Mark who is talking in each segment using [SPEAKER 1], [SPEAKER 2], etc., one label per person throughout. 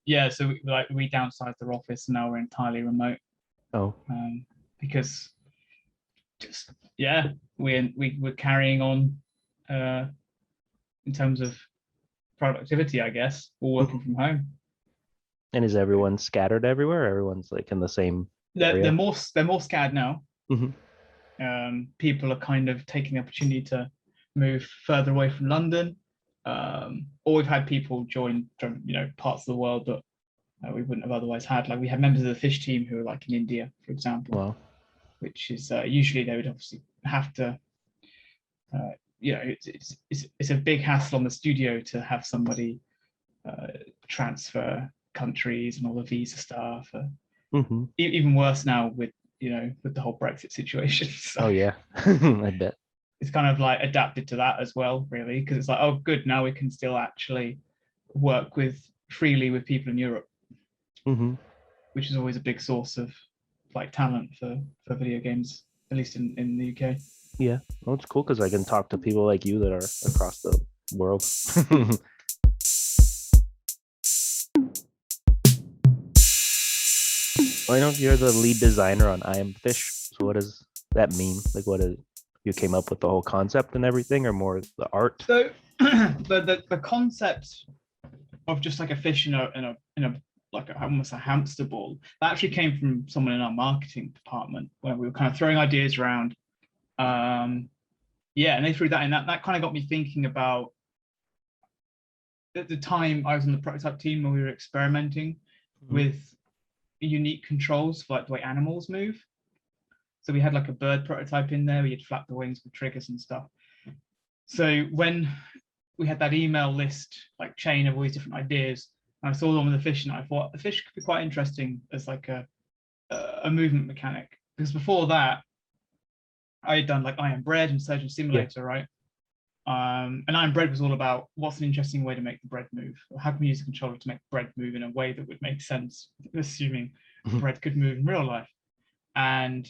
[SPEAKER 1] Yeah, so we downsized their office and now we're entirely remote.
[SPEAKER 2] Oh,
[SPEAKER 1] Because just we're carrying on in terms of productivity, I guess, all working
[SPEAKER 2] mhm.
[SPEAKER 1] from home.
[SPEAKER 2] And is everyone scattered everywhere? Everyone's like in the same
[SPEAKER 1] They're
[SPEAKER 2] area?
[SPEAKER 1] more scattered now.
[SPEAKER 2] Hmm.
[SPEAKER 1] People are kind of taking the opportunity to move further away from London. Or we've had people join from parts of the world that we wouldn't have otherwise had. Like we had members of the fish team who are like in India, for example,
[SPEAKER 2] Well,
[SPEAKER 1] which is usually they would obviously have to. It's a big hassle on the studio to have somebody transfer countries and all the visa stuff.
[SPEAKER 2] hmm.
[SPEAKER 1] Even worse now with with the whole Brexit situation.
[SPEAKER 2] Oh
[SPEAKER 1] So
[SPEAKER 2] yeah, I bet.
[SPEAKER 1] it's kind of like adapted to that as well, really, because it's like, oh, good, now we can still actually work with freely with people in Europe,
[SPEAKER 2] Hmm.
[SPEAKER 1] which is always a big source of like talent for video games, at least in the UK.
[SPEAKER 2] Yeah, well, it's cool because I can talk to people like you that are across the world. I know you're the lead designer on I Am Fish. So what does that mean? Like, what is you came up with the whole concept and everything, or more the art?
[SPEAKER 1] So the concept of just like a fish in a like almost a hamster ball that actually came from someone in our marketing department where we were kind of throwing ideas around. Yeah, and they threw that in. That kind of got me thinking about at the time I was on the prototype team when we were experimenting
[SPEAKER 2] Mhm.
[SPEAKER 1] with unique controls for like the way animals move. So we had like a bird prototype in there where you'd flap the wings with triggers and stuff. So when we had that email list, like chain of all these different ideas, and I saw them with the fish, and I thought the fish could be quite interesting as like a movement mechanic. Because before that, I had done like I Am Bread and Surgeon
[SPEAKER 2] Yeah.
[SPEAKER 1] Simulator, right? And I Am Bread was all about what's an interesting way to make the bread move. How can we use a controller to make bread move in a way that would make sense, assuming bread could move in real life. And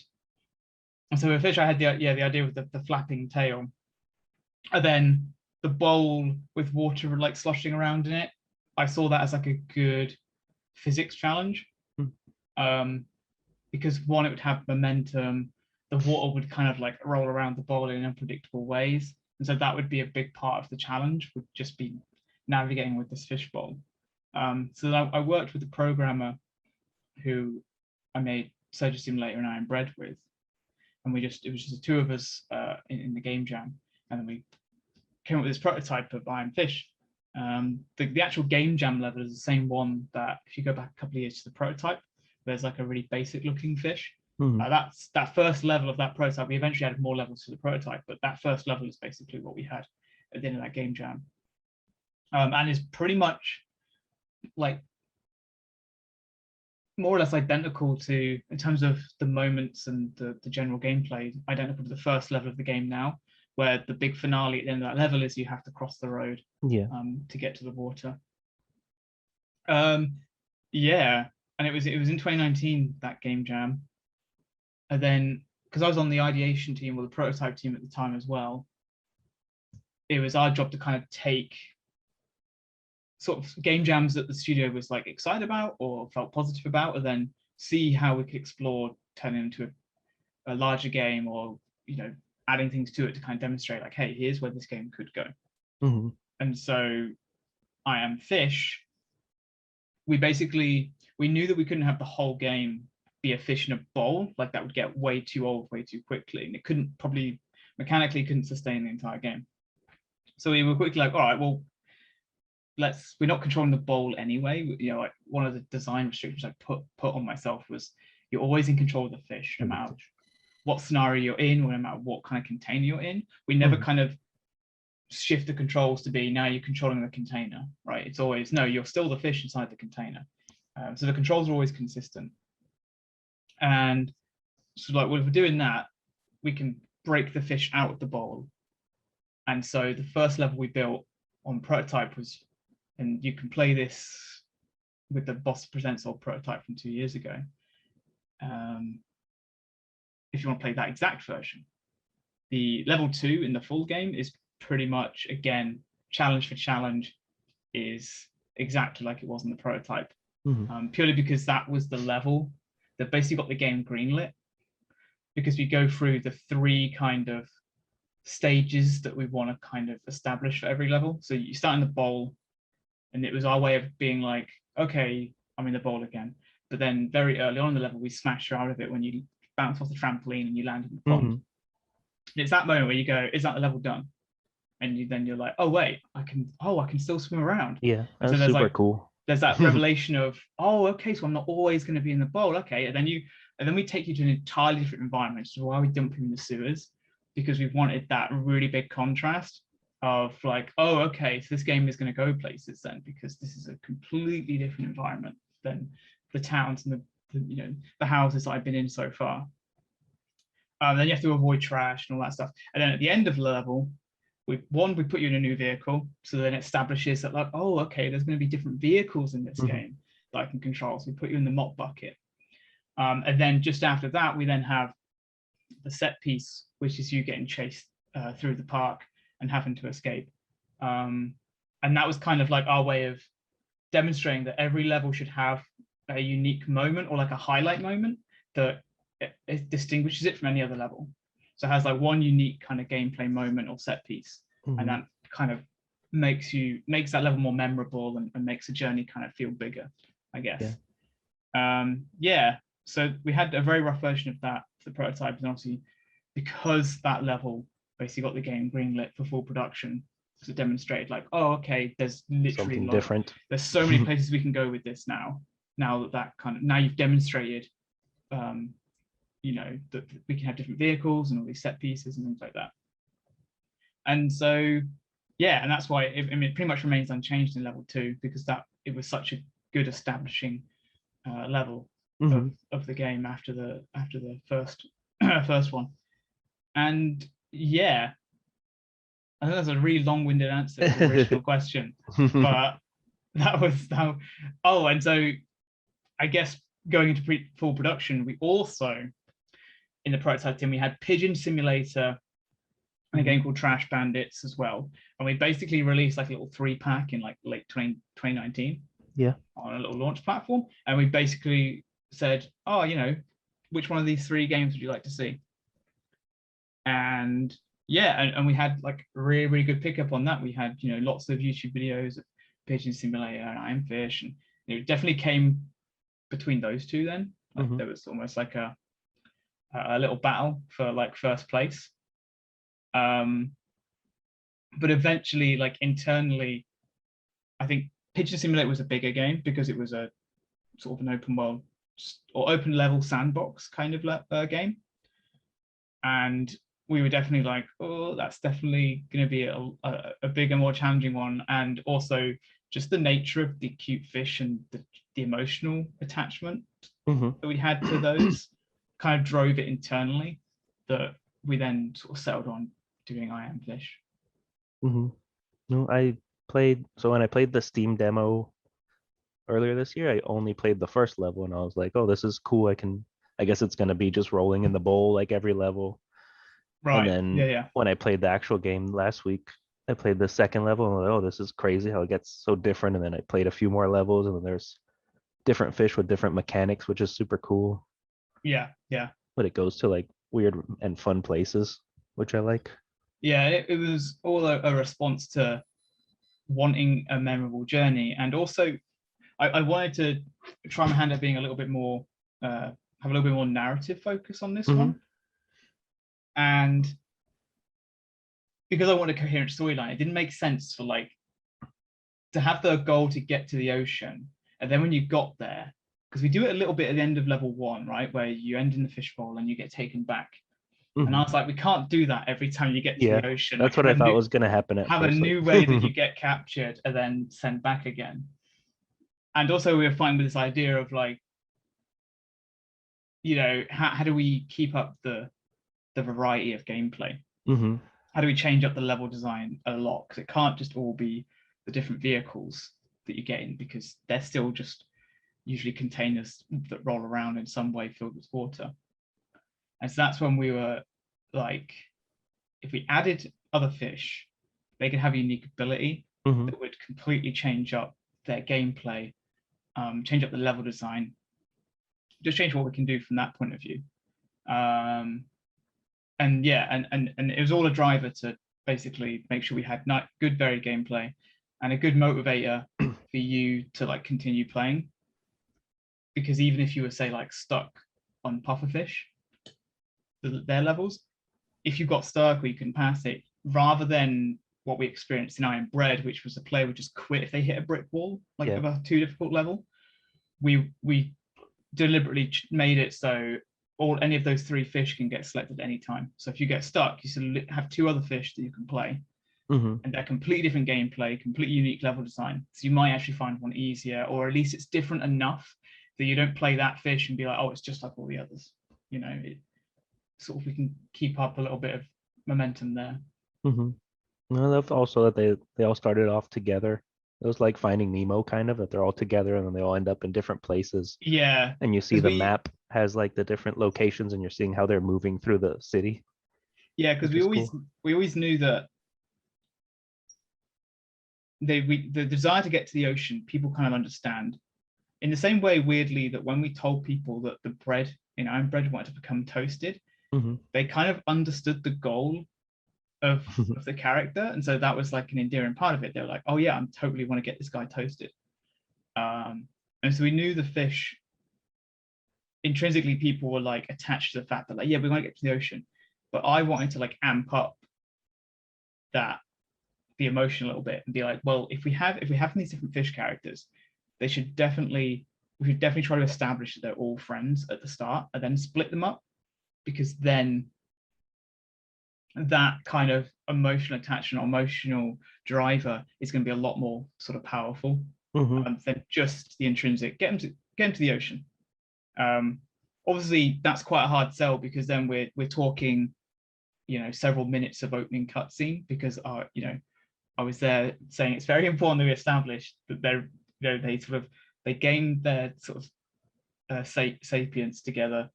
[SPEAKER 1] so with fish, I had the idea with the flapping tail, and then the bowl with water like sloshing around in it. I saw that as like a good physics challenge, um, because one, it would have momentum. The water would kind of like roll around the bowl in unpredictable ways, and so that would be a big part of the challenge. Would just be navigating with this fish bowl. So I worked with the programmer who I made Surgery Simulator and I Am Bread with, and it was just the two of us in the game jam, and then we came up with this prototype of Iron Fish. The actual game jam level is the same one that if you go back a couple of years to the prototype, there's like a really basic looking fish.
[SPEAKER 2] Mhm.
[SPEAKER 1] That's that first level of that prototype. We eventually added more levels to the prototype, but that first level is basically what we had at the end of that game jam, and is pretty much like more or less identical to, in terms of the moments and the general gameplay, identical to the first level of the game now, where the big finale at the end of that level is you have to cross the road
[SPEAKER 2] Yeah.
[SPEAKER 1] to get to the water. Um, yeah, and it was in 2019 that game jam, and then because I was on the ideation team or the prototype team at the time as well, it was our job to kind of take sort of game jams that the studio was like excited about or felt positive about, and then see how we could explore turning into a larger game, or adding things to it to kind of demonstrate like, hey, here's where this game could go.
[SPEAKER 2] Hmm.
[SPEAKER 1] And so I Am Fish, we knew that we couldn't have the whole game be a fish in a bowl, like that would get way too old way too quickly, and it couldn't probably mechanically couldn't sustain the entire game. So we were quickly like, all right, well, we're not controlling the bowl anyway. Like one of the design restrictions I put on myself was you're always in control of the fish, no matter what scenario you're in, or no matter what kind of container you're in. We never kind of shift the controls to be now you're controlling the container, right? It's always no, you're still the fish inside the container. So the controls are always consistent. And so like, well, if we're doing that, we can break the fish out of the bowl. And so the first level we built on prototype was, and you can play this with the Bossa Presents old prototype from 2 years ago. If you want to play that exact version, the level 2 in the full game is pretty much, again, challenge for challenge, is exactly like it was in the prototype,
[SPEAKER 2] Mhm.
[SPEAKER 1] purely because that was the level that basically got the game greenlit, because we go through the 3 kind of stages that we want to kind of establish for every level. So you start in the bowl, and it was our way of being like, okay, I'm in the bowl again. But then very early on in the level, we smash you out of it when you bounce off the trampoline and you land in the pond.
[SPEAKER 2] Mhm.
[SPEAKER 1] And it's that moment where you go, is that the level done? And you're like, oh wait, I can still swim around.
[SPEAKER 2] Yeah,
[SPEAKER 1] And so
[SPEAKER 2] that's super cool.
[SPEAKER 1] there's that revelation of, oh, okay, so I'm not always going to be in the bowl. Okay. And then we take you to an entirely different environment. So why we dump you in the sewers? Because we wanted that really big contrast of like, oh, okay, so this game is going to go places then, because this is a completely different environment than the towns and the houses that I've been in so far. Then you have to avoid trash and all that stuff. And then at the end of the level, we put you in a new vehicle, so then it establishes that like, oh, okay, there's going to be different vehicles in this game that I can control. So we put you in the mop bucket. And then just after that, we then have the set piece, which is you getting chased through the park and having to escape. And that was kind of like our way of demonstrating that every level should have a unique moment or like a highlight moment that it distinguishes it from any other level. So it has like one unique kind of gameplay moment or set piece, and that kind of makes that level more memorable and makes the journey kind of feel bigger, I guess. Yeah. So we had a very rough version of that for the prototype, and obviously because that level basically got the game greenlit for full production, so it demonstrated like, oh, okay, there's literally
[SPEAKER 2] Something different.
[SPEAKER 1] There's so many places we can go with this now. Now you've demonstrated, that we can have different vehicles and all these set pieces and things like that. And so, yeah, and that's why it pretty much remains unchanged in level 2, because it was such a good establishing level of the game after the first first one. And yeah, I think that's a really long-winded answer to the original question, but that was how. Oh, and so I guess going into full production, we also, in the prototype team, we had Pigeon Simulator and a game called Trash Bandits as well. And we basically released like a little 3-pack in like late 2019.
[SPEAKER 2] Yeah.
[SPEAKER 1] On a little launch platform. And we basically said, oh, which one of these 3 games would you like to see? And yeah, and we had like really, really good pickup on that. We had, lots of YouTube videos of Pigeon Simulator and I Am Fish. And it definitely came between those 2 then. Like there was almost like a little battle for like first place. But eventually, like internally, I think Pigeon Simulator was a bigger game because it was a sort of an open world or open level sandbox kind of game. And we were definitely like, oh, that's definitely going to be a bigger, more challenging one. And also just the nature of the cute fish and the emotional attachment that we had to those kind of drove it internally, that we then sort of settled on doing I Am Fish.
[SPEAKER 2] No, when I played the Steam demo earlier this year, I only played the first level and I was like, oh, this is cool. I guess it's gonna be just rolling in the bowl like every level.
[SPEAKER 1] Right.
[SPEAKER 2] And then when I played the actual game last week, I played the second level and I was like, oh, this is crazy how it gets so different. And then I played a few more levels and then there's different fish with different mechanics, which is super cool.
[SPEAKER 1] Yeah.
[SPEAKER 2] But it goes to like weird and fun places, which I like.
[SPEAKER 1] Yeah, it was all a response to wanting a memorable journey, and also I wanted to try my hand at being a little bit more have a little bit more narrative focus on this one, and because I want a coherent storyline, it didn't make sense for like to have the goal to get to the ocean, and then when you got there, because we do it a little bit at the end of level 1, right, where you end in the fishbowl and you get taken back. And I was like, we can't do that every time you get to the ocean.
[SPEAKER 2] That's
[SPEAKER 1] like,
[SPEAKER 2] what I thought was going to happen at
[SPEAKER 1] first. Have a new way that you get captured and then sent back again. And also we were fine with this idea of like, how do we keep up the variety of gameplay? How do we change up the level design a lot? Because it can't just all be the different vehicles that you get in, because they're still just usually containers that roll around in some way filled with water. And so that's when we were like, if we added other fish, they could have a unique ability that would completely change up their gameplay, change up the level design, just change what we can do from that point of view. And yeah, and it was all a driver to basically make sure we had good varied gameplay and a good motivator for you to like continue playing. Because even if you were, say, like stuck on pufferfish, their levels, if you got stuck or you couldn't pass it, rather than what we experienced in Iron Bread, which was a player would just quit if they hit a brick wall, like of a too difficult level, we deliberately made it so any of those 3 fish can get selected at any time. So if you get stuck, you still have 2 other fish that you can play. And they're completely different gameplay, completely unique level design. So you might actually find one easier, or at least it's different enough that you don't play that fish and be like, oh, it's just like all the others. You know, sort of we can keep up a little bit of momentum there.
[SPEAKER 2] I love also that they all started off together. It was like Finding Nemo, kind of, that they're all together and then they all end up in different places.
[SPEAKER 1] Yeah.
[SPEAKER 2] And you see the map has like the different locations and you're seeing how they're moving through the city.
[SPEAKER 1] Yeah, because we always knew that the desire to get to the ocean, people kind of understand. In the same way, weirdly, that when we told people that the bread in Iron Bread wanted to become toasted, they kind of understood the goal of the character. And so that was like an endearing part of it. They were like, oh yeah, I totally want to get this guy toasted. And so we knew the fish, intrinsically people were like attached to the fact that like, yeah, we want to get to the ocean. But I wanted to like amp up the emotion a little bit and be like, well, if we have these different fish characters, we should definitely try to establish that they're all friends at the start and then split them up, because then that kind of emotional attachment, emotional driver is going to be a lot more sort of powerful than just the intrinsic get them to the ocean. Obviously that's quite a hard sell, because then we're talking, you know, several minutes of opening cutscene, because you know, I was there saying it's very important that we establish that they gain their sort of sapience together,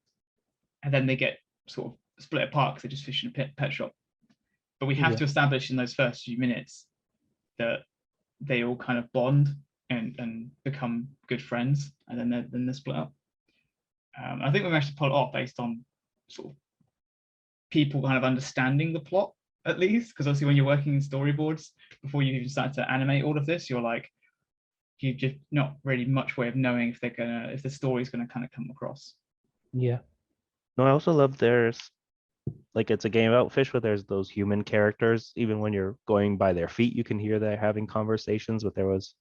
[SPEAKER 1] and then they get sort of split apart because they just fish in a pet shop. But we have to establish in those first few minutes that they all kind of bond and become good friends, and then they're split up. I think we managed to pull it off based on sort of people kind of understanding the plot, at least, because obviously when you're working in storyboards before you even start to animate all of this, you've just not really much way of knowing if the story's gonna kind of come across.
[SPEAKER 2] Yeah. No, I also love there's like, it's a game about fish, but there's those human characters. Even when you're going by their feet, you can hear they're having conversations. But there was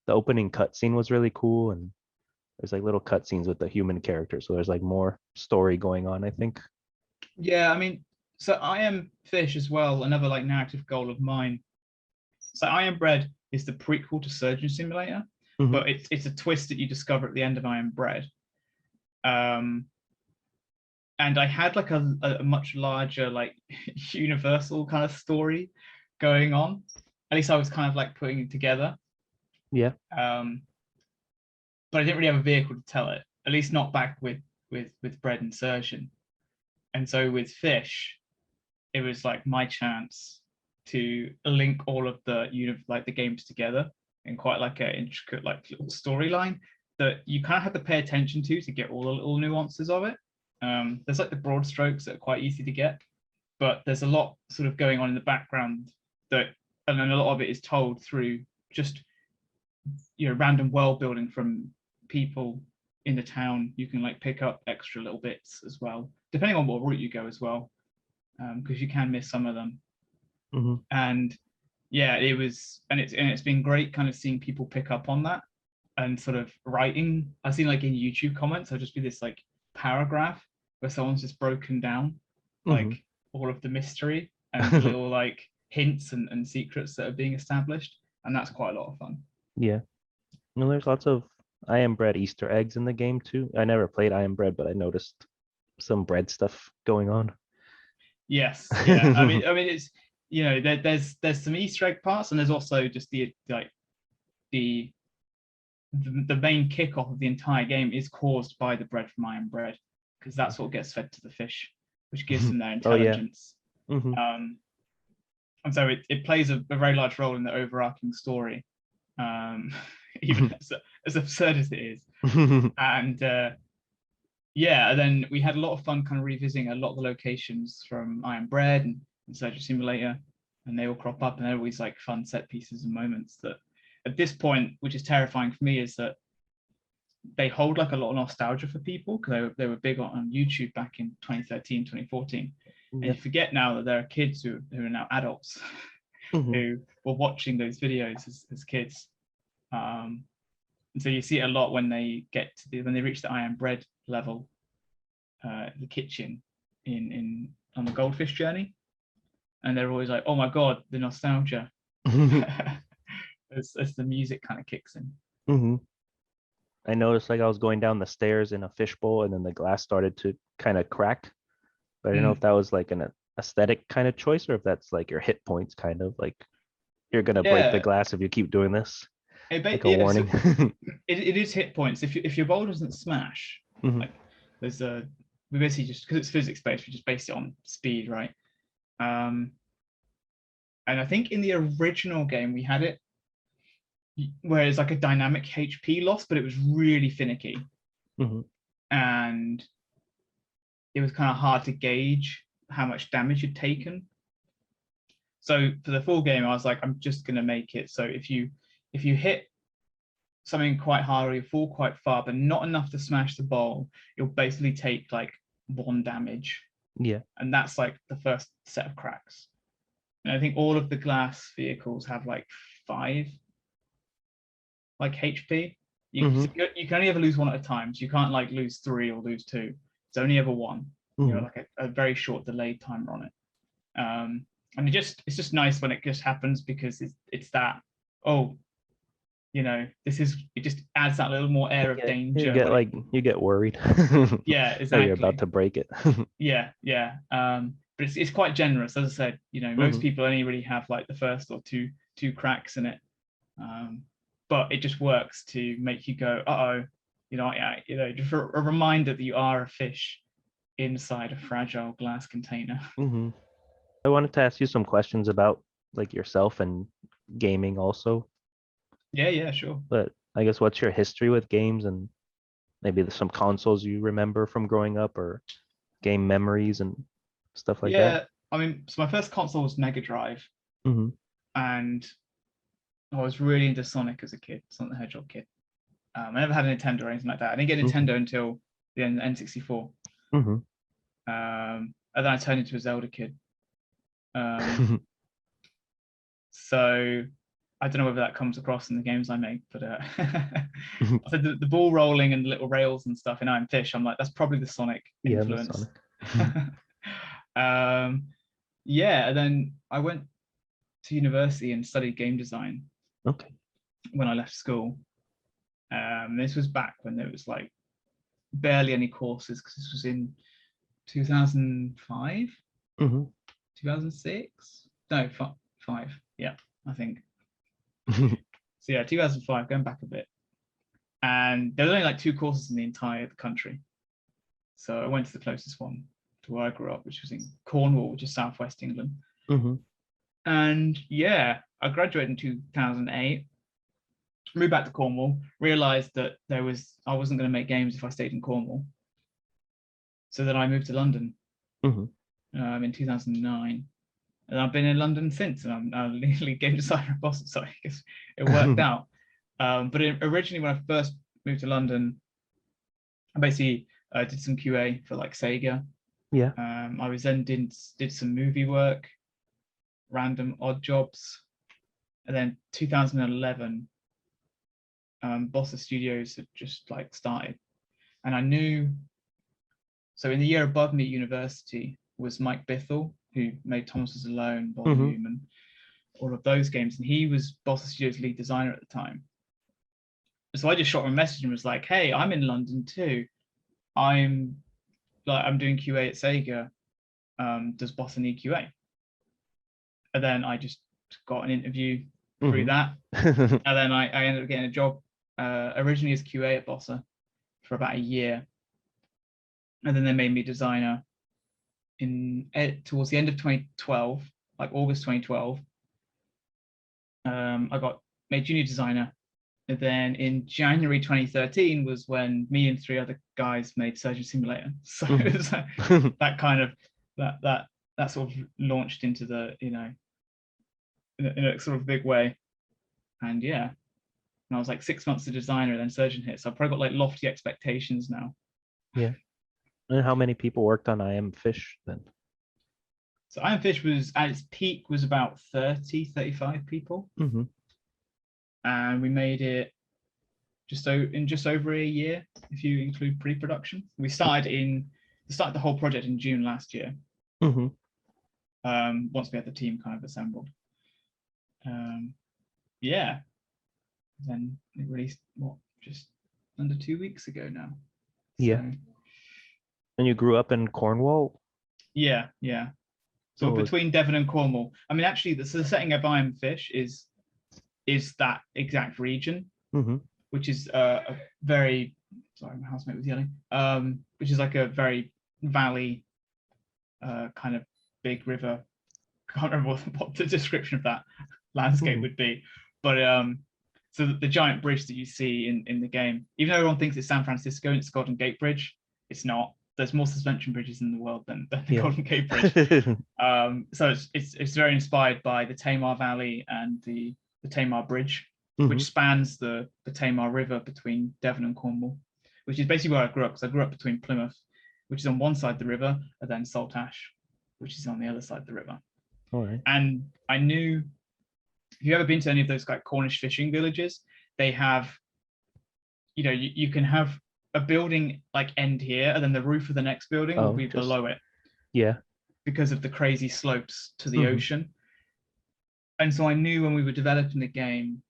[SPEAKER 2] the opening cutscene was really cool, and there's like little cutscenes with the human characters. So there's like more story going on, I think.
[SPEAKER 1] Yeah, I mean, so I Am Fish as well, another like narrative goal of mine. So I Am Bread is the prequel to Surgeon Simulator, but it's a twist that you discover at the end of I Am Bread. And I had like a much larger like universal kind of story going on. At least I was kind of like putting it together.
[SPEAKER 2] Yeah.
[SPEAKER 1] But I didn't really have a vehicle to tell it, at least not back with Bread and Surgeon. And so with Fish, it was like my chance to link all of the the games together in quite like an intricate like little storyline that you kind of have to pay attention to get all the little nuances of it. There's like the broad strokes that are quite easy to get, but there's a lot sort of going on in the background and then a lot of it is told through just, you know, random world building from people in the town. You can like pick up extra little bits as well, depending on what route you go as well, because you can miss some of them. And yeah, it's been great kind of seeing people pick up on that and sort of writing. I've seen like in YouTube comments, there'll just be this like paragraph where someone's just broken down like all of the mystery and little like hints and secrets that are being established, and that's quite a lot of fun.
[SPEAKER 2] Yeah. No, there's lots of I Am Bread Easter eggs in the game too. I never played I Am Bread, but I noticed some bread stuff going on.
[SPEAKER 1] Yes, yeah. I mean it's, you know, there's some Easter egg parts, and there's also just the main kickoff of the entire game is caused by the bread from I Am Bread, because that's what gets fed to the fish, which gives them their intelligence. And so it plays a very large role in the overarching story. even as absurd as it is. And yeah, and then we had a lot of fun kind of revisiting a lot of the locations from I Am Bread and Surgery Simulator, and they all crop up, and they're always like fun set pieces and moments that at this point, which is terrifying for me, is that they hold like a lot of nostalgia for people because they were big on YouTube back in 2013, 2014. And you forget now that there are kids who are now adults who were watching those videos as kids. And so you see it a lot when they get to when they reach the I Am Bread level, the kitchen on the Goldfish journey, and they're always like, "Oh my god, the nostalgia!" as the music kind of kicks in.
[SPEAKER 2] I noticed like I was going down the stairs in a fishbowl, and then the glass started to kind of crack. But I don't know if that was like an aesthetic kind of choice, or if that's like your hit points, kind of like you're gonna break the glass if you keep doing this. Like a warning.
[SPEAKER 1] So it is hit points. If your bowl doesn't smash, like there's we basically just because it's physics based, we just based it on speed, right? And I think in the original game we had it where it's like a dynamic HP loss, but it was really finicky, and it was kind of hard to gauge how much damage you'd taken. So for the full game, I was like, I'm just gonna make it so if you hit something quite hard or you fall quite far, but not enough to smash the bowl, you'll basically take like 1 damage.
[SPEAKER 2] Yeah.
[SPEAKER 1] And that's like the first set of cracks. And I think all of the glass vehicles have like 5 like HP. You can only ever lose 1 at a time. So you can't like lose 3 or lose 2. It's only ever 1. You know, like a very short delayed timer on it. And it's just nice when it just happens because it's that, oh, you know, it just adds that little more air of danger.
[SPEAKER 2] You get worried.
[SPEAKER 1] Yeah, exactly.
[SPEAKER 2] You're about to break it.
[SPEAKER 1] Yeah. But it's quite generous. As I said, you know, most people only really have like the first or two cracks in it. But it just works to make you go, uh-oh, just a reminder that you are a fish inside a fragile glass container.
[SPEAKER 2] I wanted to ask you some questions about like yourself and gaming also.
[SPEAKER 1] Yeah, sure.
[SPEAKER 2] But I guess what's your history with games, and maybe there's some consoles you remember from growing up or game memories and stuff like that?
[SPEAKER 1] Yeah, I mean, so my first console was Mega Drive, and I was really into Sonic as a kid, Sonic the Hedgehog kid. I never had a Nintendo or anything like that. I didn't get Nintendo until the N64. And then I turned into a Zelda kid. So I don't know whether that comes across in the games I make, but so the ball rolling and the little rails and stuff in Iron Fish, I'm like, that's probably the Sonic influence. Yeah, and then I went to university and studied game design.
[SPEAKER 2] Okay.
[SPEAKER 1] When I left school. This was back when there was like barely any courses because this was in 2005, 2006. No, 5. Yeah, I think. So yeah, 2005, going back a bit. And there was only like 2 courses in the entire country. So I went to the closest one to where I grew up, which was in Cornwall, which is southwest England. And yeah, I graduated in 2008. Moved back to Cornwall, realized that I wasn't going to make games if I stayed in Cornwall. So then I moved to London in 2009. And I've been in London since, and I'm now legally game designer at Bossa, so I guess it worked out. But originally, when I first moved to London, I basically did some QA for like Sega.
[SPEAKER 2] Yeah.
[SPEAKER 1] I was then did some movie work, random odd jobs, and then 2011. Bossa Studios had just like started, and I knew. So in the year above me at university was Mike Bithell, who made Thomas Was Alone, Volume, and all of those games, and he was Bossa Studios' lead designer at the time. So I just shot him a message and was like, "Hey, I'm in London too. I'm doing QA at Sega. Does Bossa need QA?" And then I just got an interview through that, and then I ended up getting a job originally as QA at Bossa for about a year, and then they made me designer towards the end of 2012, like August 2012. I got made junior designer, And then in January 2013 was when me and 3 other guys made Surgeon Simulator. So it was that kind of that sort of launched into the, you know, in a sort of big way. And yeah, and I was like 6 months a designer, then Surgeon hit. So I've probably got like lofty expectations now.
[SPEAKER 2] Yeah. And how many people worked on I Am Fish then?
[SPEAKER 1] So Iron Fish was at its peak was about 35 people. And we made it just over a year, if you include pre-production. We started the whole project in June last year. Once we had the team kind of assembled. Yeah. Then it released just under 2 weeks ago now.
[SPEAKER 2] Yeah.
[SPEAKER 1] So,
[SPEAKER 2] and you grew up in Cornwall?
[SPEAKER 1] Yeah. So between Devon and Cornwall. I mean, actually, the setting of I Am Fish is that exact region, which is a very, sorry, my housemate was yelling, which is like a very valley, kind of big river. Can't remember what the description of that landscape would be, but so the giant bridge that you see in the game, even though everyone thinks it's San Francisco and it's Golden Gate Bridge, it's not. There's more suspension bridges in the world than the Golden Gate Bridge. So it's very inspired by the Tamar Valley and the Tamar Bridge, which spans the Tamar River between Devon and Cornwall, which is basically where I grew up, because I grew up between Plymouth, which is on one side of the river, and then Saltash, which is on the other side of the river.
[SPEAKER 2] All right.
[SPEAKER 1] And I knew, if you've ever been to any of those like Cornish fishing villages, they have, you know, you can have a building like end here, and then the roof of the next building will be below it.
[SPEAKER 2] Yeah.
[SPEAKER 1] Because of the crazy slopes to the ocean. And so I knew when we were developing the game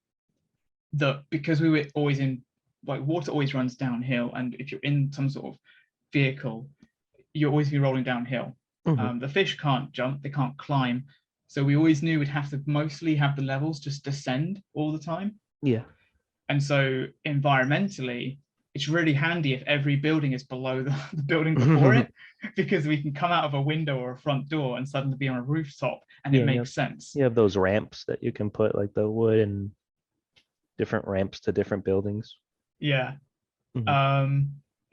[SPEAKER 1] that because we were always in, like, water always runs downhill, and if you're in some sort of vehicle, you'll always be rolling downhill. The fish can't jump, they can't climb. So we always knew we'd have to mostly have the levels just descend all the time.
[SPEAKER 2] Yeah.
[SPEAKER 1] And so environmentally, it's really handy if every building is below the building before it, because we can come out of a window or a front door and suddenly be on a rooftop, and it makes sense.
[SPEAKER 2] You have those ramps that you can put, like the wood and different ramps to different buildings.
[SPEAKER 1] Yeah. And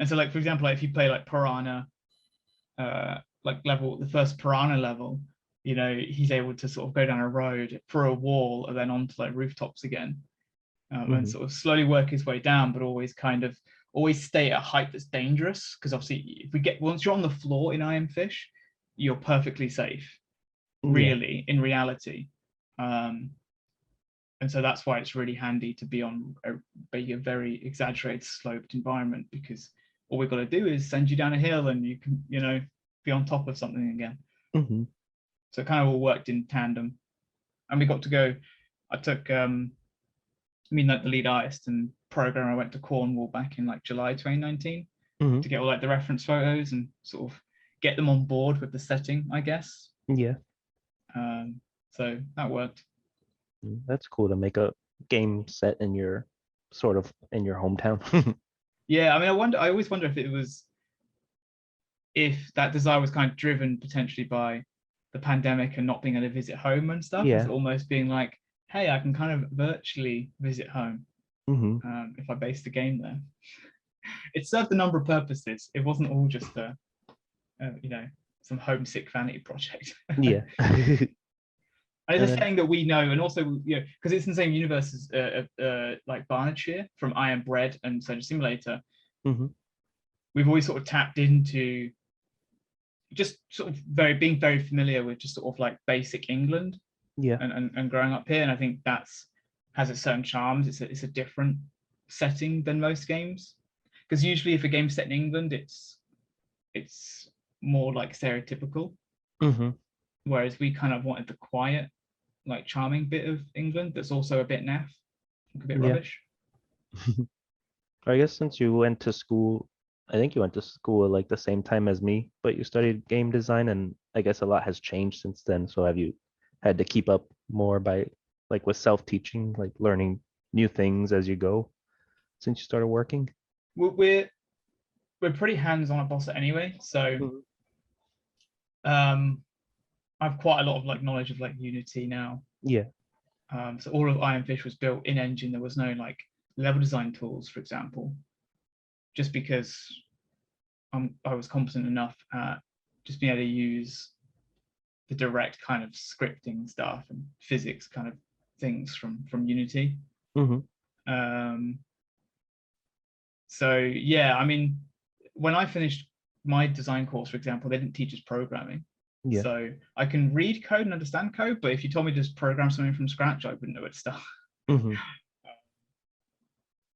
[SPEAKER 1] so, like, for example, like if you play like Piranha, like the first Piranha level, you know, he's able to sort of go down a road for a wall and then onto like rooftops again. And sort of slowly work his way down, but always stay at a height that's dangerous, because obviously once you're on the floor in I Am Fish, you're perfectly safe, really, in reality. And so that's why it's really handy to be on a very exaggerated sloped environment, because all we've got to do is send you down a hill and you can, you know, be on top of something again. So it kind of all worked in tandem, and we got to go. I took like the lead artist and programmer, I went to Cornwall back in like July 2019 to get all like the reference photos and sort of get them on board with the setting, I guess.
[SPEAKER 2] Yeah.
[SPEAKER 1] So that worked.
[SPEAKER 2] That's cool to make a game set in your hometown.
[SPEAKER 1] Yeah, I mean, I always wonder if that desire was kind of driven potentially by the pandemic and not being able to visit home and stuff.
[SPEAKER 2] Yeah.
[SPEAKER 1] It's almost being like, hey, I can kind of virtually visit home if I base the game there. It served a number of purposes. It wasn't all just you know, some homesick vanity project.
[SPEAKER 2] Yeah.
[SPEAKER 1] And it's a setting that we know, and also, you know, because it's in the same universe as like Barnardshire from I Am Bread and Surgeon Simulator. We've always sort of tapped into just sort of being very familiar with just sort of like basic England.
[SPEAKER 2] Yeah.
[SPEAKER 1] And growing up here, and I think has its certain charms. It's a different setting than most games, because usually if a game's set in England, it's more like stereotypical. Whereas we kind of wanted the quiet, like charming bit of England that's also a bit naff, like a bit rubbish.
[SPEAKER 2] I guess since you went to school, I think you went to school like the same time as me, but you studied game design, and I guess a lot has changed since then. So have you had to keep up more by like with self-teaching, like learning new things as you go since you started working?
[SPEAKER 1] We're pretty hands-on at Bossa anyway, so I've quite a lot of like knowledge of like Unity now.
[SPEAKER 2] Yeah.
[SPEAKER 1] So all of I Am Fish was built in engine. There was no like level design tools, for example, just because I was competent enough at just being able to use the direct kind of scripting stuff and physics kind of things from Unity. So yeah, I mean, when I finished my design course, for example, they didn't teach us programming.
[SPEAKER 2] Yeah.
[SPEAKER 1] So I can read code and understand code, but if you told me to just program something from scratch, I wouldn't know where to start.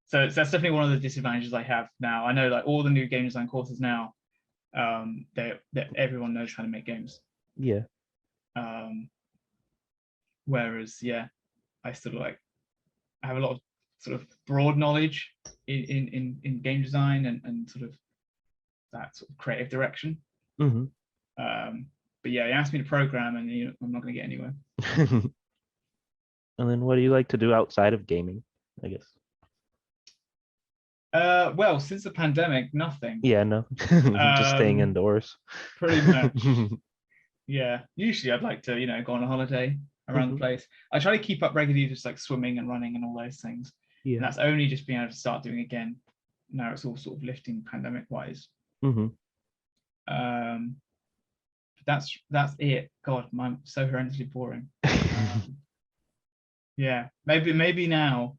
[SPEAKER 1] So that's definitely one of the disadvantages I have now. I know like all the new game design courses now, everyone knows how to make games.
[SPEAKER 2] Yeah.
[SPEAKER 1] Whereas, yeah, I still I have a lot of sort of broad knowledge in game design and sort of that sort of creative direction. But yeah, you asked me to program, and I'm not going to get anywhere.
[SPEAKER 2] And then, what do you like to do outside of gaming? I guess.
[SPEAKER 1] Well, since the pandemic, nothing.
[SPEAKER 2] Yeah, no, just staying indoors.
[SPEAKER 1] Pretty much. Yeah, usually I'd like to, go on a holiday around the place. I try to keep up regularly, just like swimming and running and all those things.
[SPEAKER 2] Yeah,
[SPEAKER 1] and that's only just being able to start doing again. Now it's all sort of lifting pandemic wise. That's it. God, I'm so horrendously boring. Yeah, maybe now.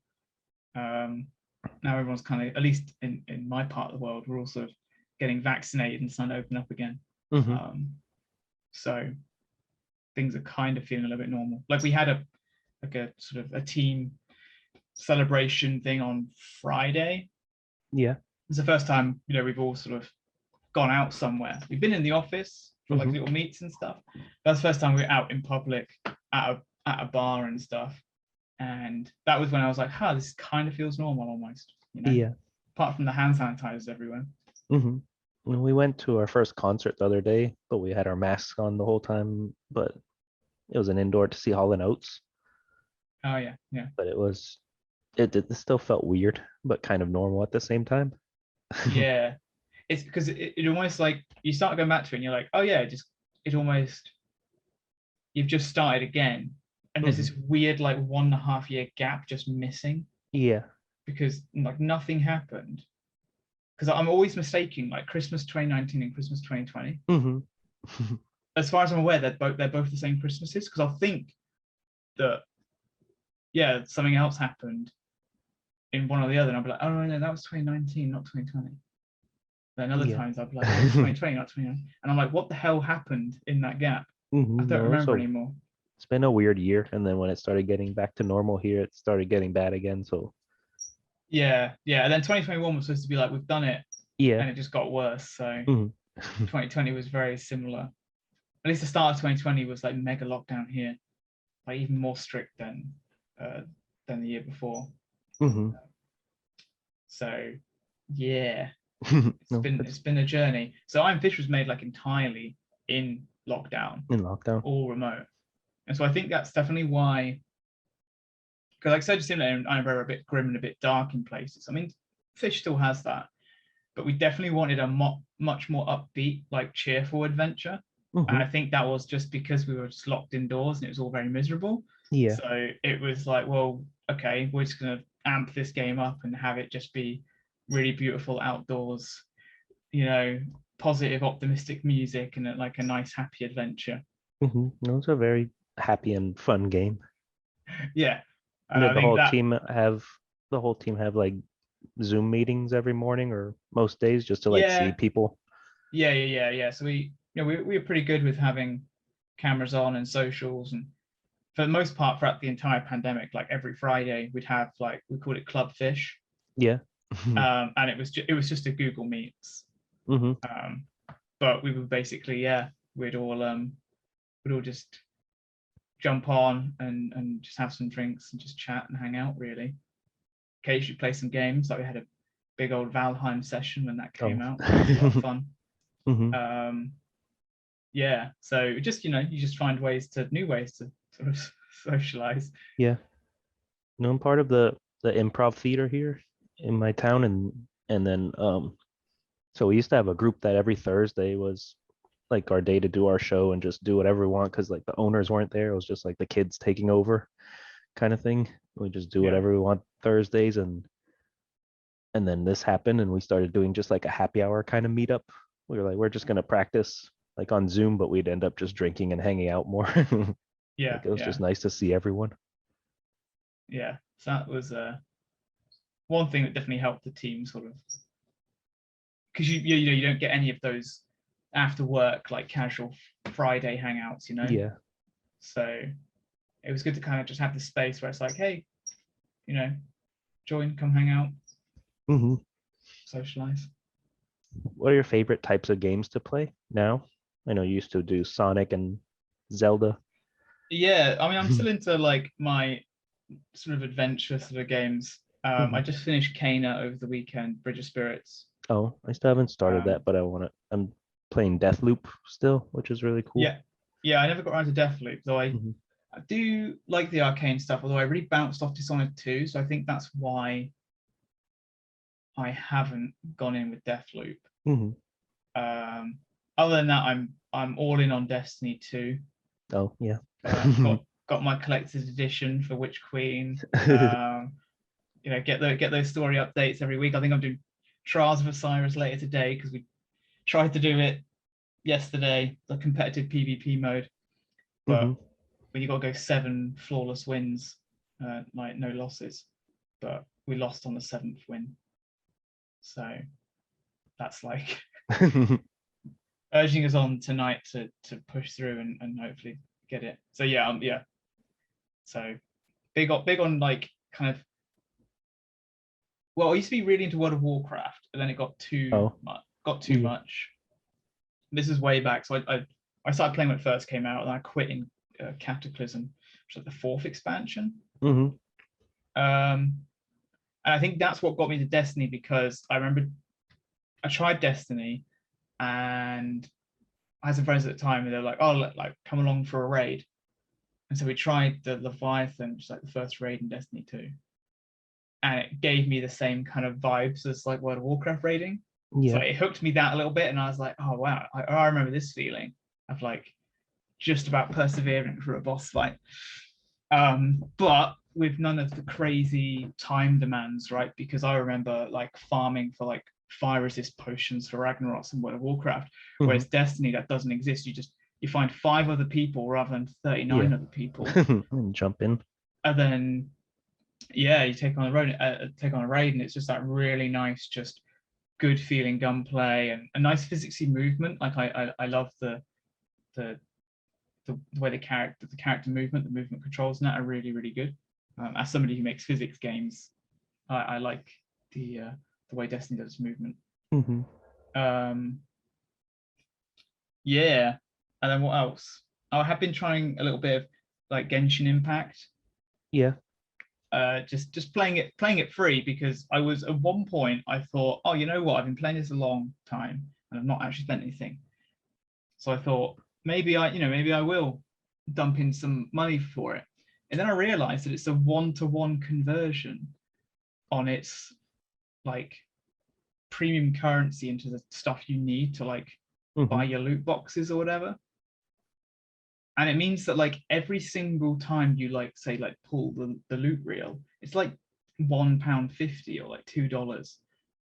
[SPEAKER 1] Now everyone's kind of, at least in my part of the world, we're all sort of getting vaccinated and starting to open up again. So things are kind of feeling a little bit normal. Like we had a sort of a team celebration thing on Friday.
[SPEAKER 2] Yeah,
[SPEAKER 1] it's the first time we've all sort of gone out somewhere. We've been in the office for like little meets and stuff. That's the first time we were out in public at a bar and stuff. And that was when I was like, this kind of feels normal almost.
[SPEAKER 2] Yeah.
[SPEAKER 1] Apart from the hand sanitizers everywhere.
[SPEAKER 2] We went to our first concert the other day, but we had our masks on the whole time. But it was an indoor to see Hall & Oates.
[SPEAKER 1] Oh yeah, yeah.
[SPEAKER 2] But it still felt weird, but kind of normal at the same time.
[SPEAKER 1] Yeah, it's because it almost like you start going back to it, and you're like, oh yeah, it almost you've just started again, and there's this weird like 1.5 year gap just missing.
[SPEAKER 2] Yeah,
[SPEAKER 1] because like nothing happened. Because I'm always mistaking like Christmas 2019 and Christmas 2020. As far as I'm aware, they're both the same Christmases. Because I'll think that something else happened in one or the other, and I'll be like, oh no, that was 2019, not 2020. Then other times I'll be like, oh, 2020, not 2019, and I'm like, what the hell happened in that gap? I don't remember anymore.
[SPEAKER 2] It's been a weird year, and then when it started getting back to normal here, it started getting bad again. So
[SPEAKER 1] yeah, and then 2021 was supposed to be like, we've done it, and it just got worse. So 2020 was very similar. At least the start of 2020 was like mega lockdown here, like even more strict than the year before. So yeah, it's been a journey. So Iron Fish was made like entirely in lockdown, all remote, and so I think that's definitely why. Because like Surgeon Simulator and Iron Bro are a bit grim and a bit dark in places. I mean, Fish still has that, but we definitely wanted a much more upbeat, like cheerful adventure. And I think that was just because we were just locked indoors and it was all very miserable.
[SPEAKER 2] Yeah.
[SPEAKER 1] So it was like, well, okay, we're just gonna amp this game up and have it just be really beautiful outdoors, positive, optimistic music and like a nice, happy adventure.
[SPEAKER 2] It's a very happy and fun game.
[SPEAKER 1] Yeah.
[SPEAKER 2] And did the whole team have like Zoom meetings every morning or most days just to like see people?
[SPEAKER 1] Yeah. So we were pretty good with having cameras on and socials, and for the most part throughout the entire pandemic, like every Friday we'd have like, we called it Club Fish.
[SPEAKER 2] Yeah.
[SPEAKER 1] And it was just a Google Meets. But we would basically, we'd all just jump on and just have some drinks and just chat and hang out, really. Occasionally play some games. Like we had a big old Valheim session when that came out. It was a lot of fun. So just, you just find new ways to sort of socialize.
[SPEAKER 2] Yeah. I'm part of the improv theater here in my town, and then so we used to have a group that every Thursday was like our day to do our show and just do whatever we want, because like the owners weren't there. It was just like the kids taking over kind of thing. We just do whatever we want Thursdays, and And then this happened, and we started doing just like a happy hour kind of meetup. We were like, we're just gonna practice like on Zoom, but we'd end up just drinking and hanging out more.
[SPEAKER 1] Yeah,
[SPEAKER 2] Like it was
[SPEAKER 1] yeah,
[SPEAKER 2] just nice to see everyone.
[SPEAKER 1] yeah. So that was one thing that definitely helped the team sort of, because you know you don't get any of those after work like casual Friday hangouts, you know.
[SPEAKER 2] Yeah.
[SPEAKER 1] So it was good to kind of just have the space where it's like, hey, you know, join, come hang out,
[SPEAKER 2] Hmm.
[SPEAKER 1] socialize.
[SPEAKER 2] What are your favorite types of games to play now? I know you used to do Sonic and Zelda.
[SPEAKER 1] Yeah, I mean, I'm still into like my sort of adventure sort of games. I
[SPEAKER 2] Hmm.
[SPEAKER 1] just finished Kana over the weekend, Bridge of Spirits.
[SPEAKER 2] Oh, I still haven't started
[SPEAKER 1] Um,
[SPEAKER 2] that, but I'm playing Deathloop still, which is really cool.
[SPEAKER 1] yeah, yeah, I never got around to Deathloop, though
[SPEAKER 2] Hmm.
[SPEAKER 1] I do like the arcane stuff, although I really bounced off Dishonored 2, so I think that's why I haven't gone in with Deathloop.
[SPEAKER 2] Hmm.
[SPEAKER 1] Um, other than that, I'm all in on Destiny 2.
[SPEAKER 2] Oh, yeah.
[SPEAKER 1] Got my collector's edition for Witch Queen. You know, get those story updates every week. I think I'm doing Trials of Osiris later today because we tried to do it yesterday, the competitive PvP mode,
[SPEAKER 2] Hmm.
[SPEAKER 1] but when you got to go 7 flawless wins, like no losses, but we lost on the 7th win, so that's like urging us on tonight to push through and hopefully get it. So yeah, yeah. So big on like kind of, well, I used to be really into World of Warcraft, and then it got too
[SPEAKER 2] Oh,
[SPEAKER 1] much. Got too
[SPEAKER 2] yeah.
[SPEAKER 1] much. This is way back, so I started playing when it first came out, and I quit in Cataclysm, which is like the 4th expansion.
[SPEAKER 2] Hmm.
[SPEAKER 1] Um, and I think that's what got me to Destiny, because I remember I tried Destiny, and I had some friends at the time, and they're like, "Oh, like come along for a raid." And so we tried the Leviathan, which is like the first raid in Destiny 2, and it gave me the same kind of vibes as like World of Warcraft raiding. So
[SPEAKER 2] Yeah.
[SPEAKER 1] it hooked me that a little bit, and I was like, "Oh wow, I remember this feeling of like just about persevering through a boss fight." But with none of the crazy time demands, right? Because I remember like farming for like fire resist potions for Ragnaros and World of Warcraft,
[SPEAKER 2] Hmm.
[SPEAKER 1] whereas Destiny, that doesn't exist. You find 5 other people rather than 39
[SPEAKER 2] Yeah.
[SPEAKER 1] other people,
[SPEAKER 2] And jump in.
[SPEAKER 1] and then yeah, you take on a raid, and it's just that really nice, just good feeling gunplay and a nice physicsy movement. Like I love the the way the character movement, the movement controls in that are really really good. As somebody who makes physics games, I like the way Destiny does movement.
[SPEAKER 2] Hmm.
[SPEAKER 1] Um, yeah, and then what else? Oh, I have been trying a little bit of like Genshin Impact.
[SPEAKER 2] Yeah.
[SPEAKER 1] Just playing it free, because I was at one point I thought, oh, you know what? I've been playing this a long time and I've not actually spent anything. So I thought maybe I will dump in some money for it. And then I realized that it's a one-to-one conversion on its like premium currency into the stuff you need to like
[SPEAKER 2] Hmm.
[SPEAKER 1] buy your loot boxes or whatever. And it means that like every single time you like say like pull the loot reel, it's like £1.50 or like $2.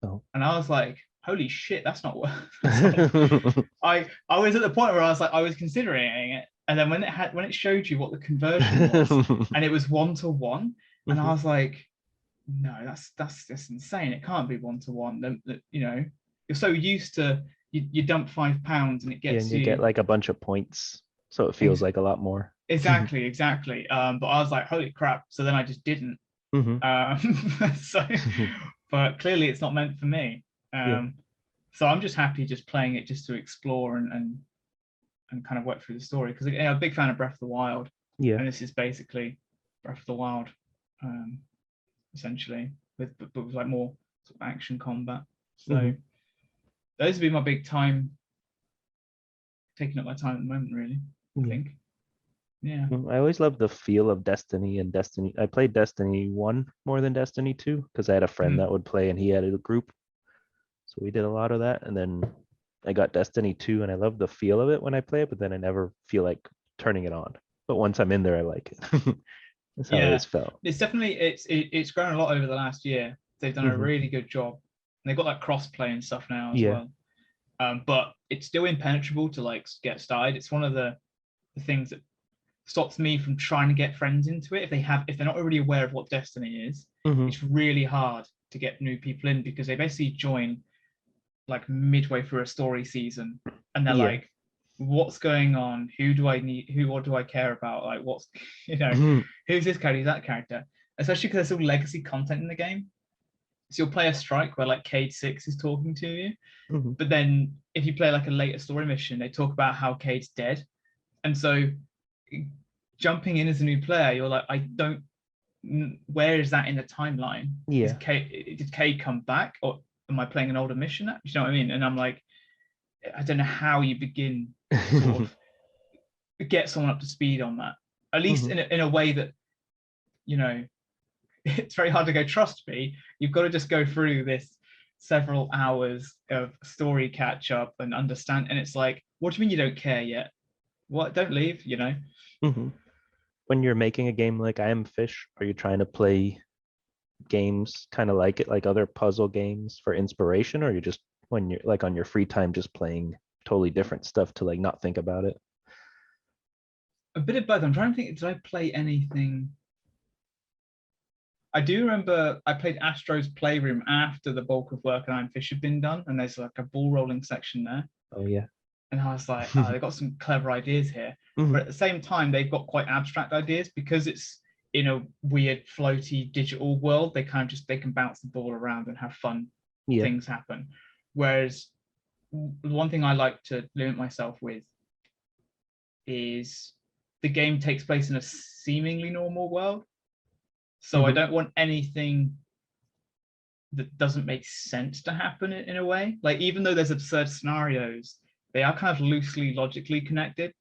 [SPEAKER 2] Oh.
[SPEAKER 1] And I was like, holy shit, that's not worth that's not, I was at the point where I was considering it, and then when it showed you what the conversion was, and it was 1-to-1, and I
[SPEAKER 2] Hmm.
[SPEAKER 1] was like, no, that's just insane. It can't be 1-to-1. You know, you're so used to you dump £5 and it
[SPEAKER 2] Yeah,
[SPEAKER 1] gets
[SPEAKER 2] and you get
[SPEAKER 1] you
[SPEAKER 2] like a bunch of points, so it feels
[SPEAKER 1] ex-
[SPEAKER 2] like a lot more.
[SPEAKER 1] exactly. But I was like, holy crap. So then I just didn't.
[SPEAKER 2] Hmm.
[SPEAKER 1] So, but clearly it's not meant for me.
[SPEAKER 2] Yeah.
[SPEAKER 1] So I'm just happy just playing it just to explore and kind of work through the story, because I'm a big fan of Breath of the Wild,
[SPEAKER 2] Yeah.
[SPEAKER 1] and this is basically Breath of the Wild, um, essentially, but with like more sort of action combat.
[SPEAKER 2] Hmm.
[SPEAKER 1] So those would be my big time, taking up my time at the moment, really. I
[SPEAKER 2] Yeah.
[SPEAKER 1] think, yeah.
[SPEAKER 2] I always loved the feel of Destiny and Destiny. I played Destiny 1 more than Destiny 2 because I had a friend
[SPEAKER 1] Mhm.
[SPEAKER 2] that would play and he had a group. So we did a lot of that. And then I got Destiny 2 and I love the feel of it when I play it, but then I never feel like turning it on. But once I'm in there, I like it. That's how it
[SPEAKER 1] Yeah,
[SPEAKER 2] always felt.
[SPEAKER 1] it's definitely it's grown a lot over the last year. They've done a really good job. And they've got like cross-play and stuff now as
[SPEAKER 2] Yeah.
[SPEAKER 1] well. But it's still impenetrable to like get started. It's one of the things that stops me from trying to get friends into it. If they're not already aware of what Destiny is, it's really hard to get new people in because they basically join like midway through a story season and they're like, what's going on? Who do I need? What do I care about? Like, what's, who's this character? Who's that character? Especially because there's still legacy content in the game. So you'll play a strike where like Cade 6 is talking to you. But then if you play like a later story mission, they talk about how Cade's dead. And so jumping in as a new player, you're like, where is that in the timeline?
[SPEAKER 2] Yeah.
[SPEAKER 1] Did Cade come back, or am I playing an older mission? You know what I mean? And I'm like, I don't know how you begin to sort of get someone up to speed on that. At least in a way that, it's very hard to go, trust me, you've got to just go through this several hours of story catch up and understand. And it's like, what do you mean you don't care yet? What? Don't leave,
[SPEAKER 2] When you're making a game like I Am Fish, are you trying to play games kind of like it, like other puzzle games for inspiration, or you're just when you're like on your free time just playing totally different stuff to like not think about it?
[SPEAKER 1] A bit of both. I'm trying to think, did I play anything? I do remember I played Astro's Playroom after the bulk of work on I Am Fish had been done, and there's like a ball rolling section there.
[SPEAKER 2] Oh yeah.
[SPEAKER 1] And I was like, oh, they've got some clever ideas here. But at the same time, they've got quite abstract ideas because it's in a weird floaty digital world. They can bounce the ball around and have fun things happen. Whereas the one thing I like to limit myself with is the game takes place in a seemingly normal world. So I don't want anything that doesn't make sense to happen in a way. Like, even though there's absurd scenarios, they are kind of loosely logically connected.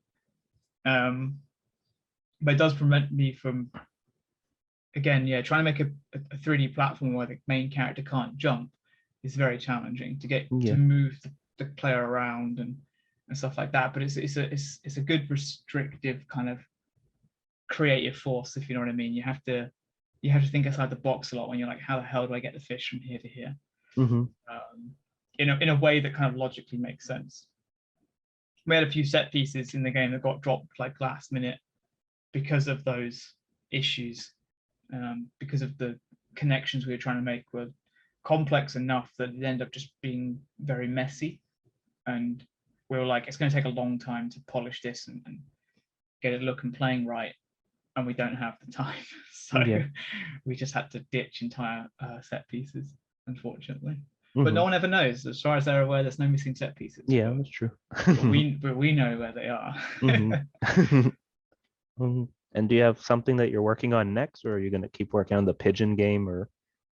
[SPEAKER 1] But it does prevent me from, again, trying to make a 3D platform where the main character can't jump is very challenging to get to move the player around and stuff like that. But it's a good restrictive kind of creative force, if you know what I mean. You have to think outside the box a lot when you're like, how the hell do I get the fish from here to here? In a way that kind of logically makes sense. We had a few set pieces in the game that got dropped like last minute because of those issues, because of the connections we were trying to make were complex enough that it ended up just being very messy. And we were like, it's going to take a long time to polish this and get it looking playing right. And we don't have the time. So we just had to ditch entire set pieces, unfortunately. But no one ever knows. As far as they're aware, there's no missing set pieces.
[SPEAKER 2] Yeah, that's true.
[SPEAKER 1] but we know where they are.
[SPEAKER 2] And do you have something that you're working on next, or are you going to keep working on the pigeon game or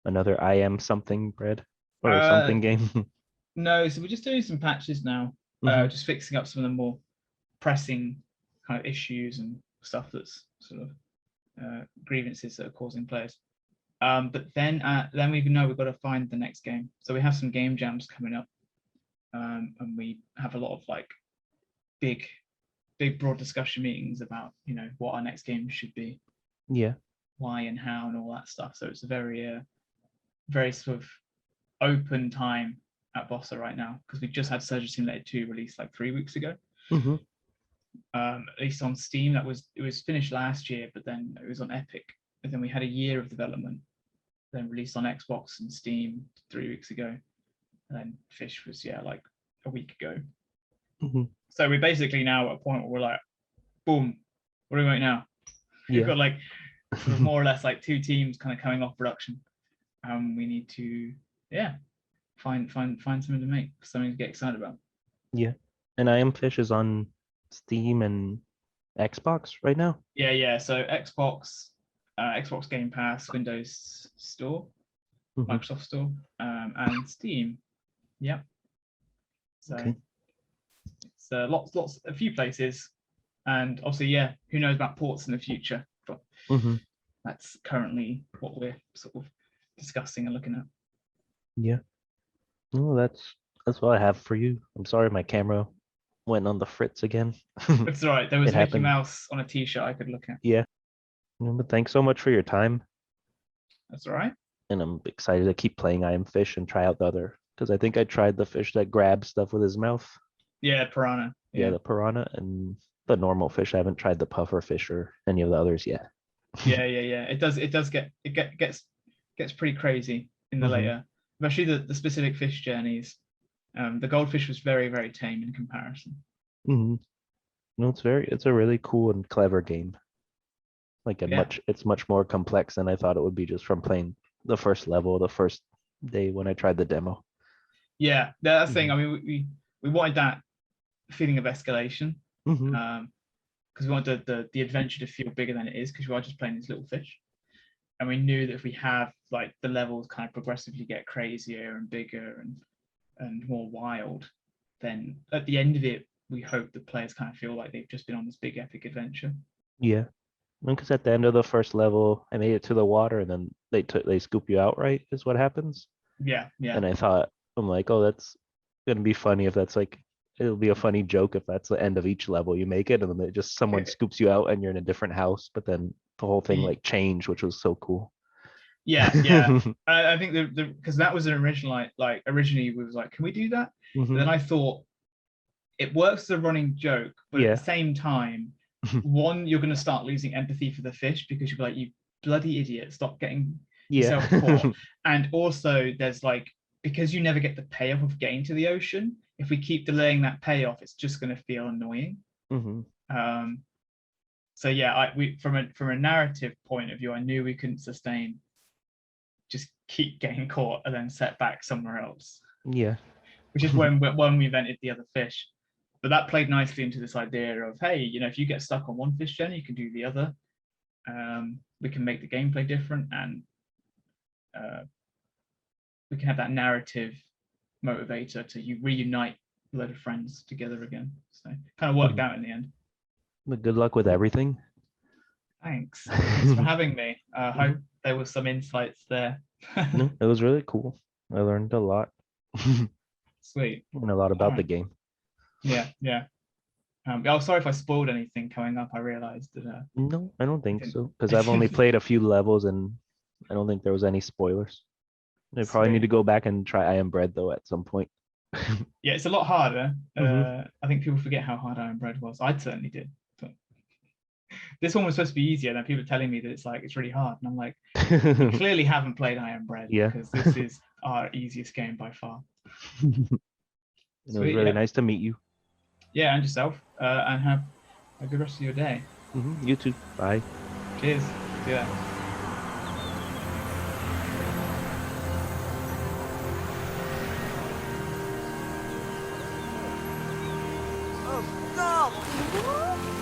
[SPEAKER 2] another I Am something bread or something game?
[SPEAKER 1] No, so we're just doing some patches now, just fixing up some of the more pressing kind of issues and stuff that's sort of grievances that are causing players. But then we know we've got to find the next game. So we have some game jams coming up, and we have a lot of like big broad discussion meetings about what our next game should be, why and how and all that stuff. So it's a very very sort of open time at Bossa right now, because we just had Surgery Simulator 2 released like 3 weeks ago. At least on Steam. It was finished last year, but then it was on Epic, and then we had a year of development, then released on Xbox and Steam 3 weeks ago, and then Fish was like a week ago. So we're basically now at a point where we're like, boom, what do we make now? We've got like sort of more or less like 2 teams kind of coming off production, and we need to find something to make, something to get excited about.
[SPEAKER 2] And I Am Fish is on Steam and Xbox right now.
[SPEAKER 1] So Xbox Game Pass, Windows Store, Microsoft Store, and Steam. So it's lots, a few places, and obviously, who knows about ports in the future? But that's currently what we're sort of discussing and looking at.
[SPEAKER 2] Well, that's what I have for you. I'm sorry my camera went on the fritz again.
[SPEAKER 1] It's all right. There was
[SPEAKER 2] It
[SPEAKER 1] Mickey
[SPEAKER 2] happened.
[SPEAKER 1] Mouse on a t-shirt I could look at.
[SPEAKER 2] But thanks so much for your time.
[SPEAKER 1] That's all right.
[SPEAKER 2] and I'm excited to keep playing I Am Fish and try out the other because I think I tried the fish that grabs stuff with his mouth.
[SPEAKER 1] Yeah, piranha.
[SPEAKER 2] Yeah,
[SPEAKER 1] Yeah.
[SPEAKER 2] the piranha and the normal fish. I haven't tried the puffer fish or any of the others yet.
[SPEAKER 1] Yeah. It does gets pretty crazy in the
[SPEAKER 2] Hmm.
[SPEAKER 1] later, especially the specific fish journeys. The goldfish was very, very tame in comparison.
[SPEAKER 2] Hmm. No, it's a really cool and clever game. Like
[SPEAKER 1] Yeah.
[SPEAKER 2] it's much more complex than I thought it would be just from playing the first level, the first day when I tried the demo.
[SPEAKER 1] Yeah, that's the thing.
[SPEAKER 2] Hmm.
[SPEAKER 1] I mean, we wanted that feeling of escalation,
[SPEAKER 2] Hmm.
[SPEAKER 1] because we wanted the adventure to feel bigger than it is, because we are just playing these little fish. And we knew that if we have like the levels kind of progressively get crazier and bigger and more wild, then at the end of it, we hope the players kind of feel like they've just been on this big epic adventure.
[SPEAKER 2] Yeah. Because at the end of the first level, I made it to the water, and then they scoop you out, right? Is what happens.
[SPEAKER 1] Yeah.
[SPEAKER 2] And I thought, I'm like, oh, that's gonna be funny if that's like, it'll be a funny joke if that's the end of each level you make it, and then someone scoops you out and you're in a different house, but then the whole thing like changed, which was so cool.
[SPEAKER 1] Yeah. I think the because that was an original like originally we was like, can we do that? But then
[SPEAKER 2] Hmm.
[SPEAKER 1] I thought it works as a running joke, but at the
[SPEAKER 2] Yeah.
[SPEAKER 1] same time, one, you're going to start losing empathy for the fish because you'll be like, you bloody idiot, stop getting
[SPEAKER 2] Yeah.
[SPEAKER 1] yourself caught. And also, there's like, because you never get the payoff of getting to the ocean, if we keep delaying that payoff, it's just going to feel annoying.
[SPEAKER 2] Hmm.
[SPEAKER 1] Um, so yeah, we from a narrative point of view, I knew we couldn't sustain just keep getting caught and then set back somewhere else,
[SPEAKER 2] Yeah.
[SPEAKER 1] which is when we invented the other fish. But that played nicely into this idea of, hey, if you get stuck on one fish gen, you can do the other. We can make the gameplay different, and uh, we can have that narrative motivator to reunite a load of friends together again. So kind of worked
[SPEAKER 2] Mhm.
[SPEAKER 1] out in the end.
[SPEAKER 2] But good luck with everything.
[SPEAKER 1] Thanks for having me. Hope
[SPEAKER 2] Mhm.
[SPEAKER 1] there was some insights there.
[SPEAKER 2] No, it was really cool. I learned a lot.
[SPEAKER 1] Sweet.
[SPEAKER 2] And a lot
[SPEAKER 1] All
[SPEAKER 2] about the
[SPEAKER 1] right.
[SPEAKER 2] game.
[SPEAKER 1] Yeah. Oh, sorry if I spoiled anything coming up. I realized that
[SPEAKER 2] No, I don't
[SPEAKER 1] I
[SPEAKER 2] think
[SPEAKER 1] didn't.
[SPEAKER 2] so. Because
[SPEAKER 1] I
[SPEAKER 2] I've only
[SPEAKER 1] didn't.
[SPEAKER 2] played a few levels and I don't think there was any spoilers. I probably need to
[SPEAKER 1] Sweet.
[SPEAKER 2] go back and try I Am Bread though at some point.
[SPEAKER 1] Yeah, it's a lot harder.
[SPEAKER 2] Hmm.
[SPEAKER 1] I think people forget how hard Iron Bread was. I certainly did. But this one was supposed to be easier. Then people are telling me that it's really hard, and I'm like, you clearly haven't played Iron Bread
[SPEAKER 2] Yeah.
[SPEAKER 1] because this is our easiest game by far.
[SPEAKER 2] And it was
[SPEAKER 1] Sweet.
[SPEAKER 2] really
[SPEAKER 1] Yeah.
[SPEAKER 2] nice to meet you.
[SPEAKER 1] Yeah, and yourself. And have a good rest of your day.
[SPEAKER 2] You too. Bye.
[SPEAKER 1] Cheers. See ya.
[SPEAKER 3] Oh, no!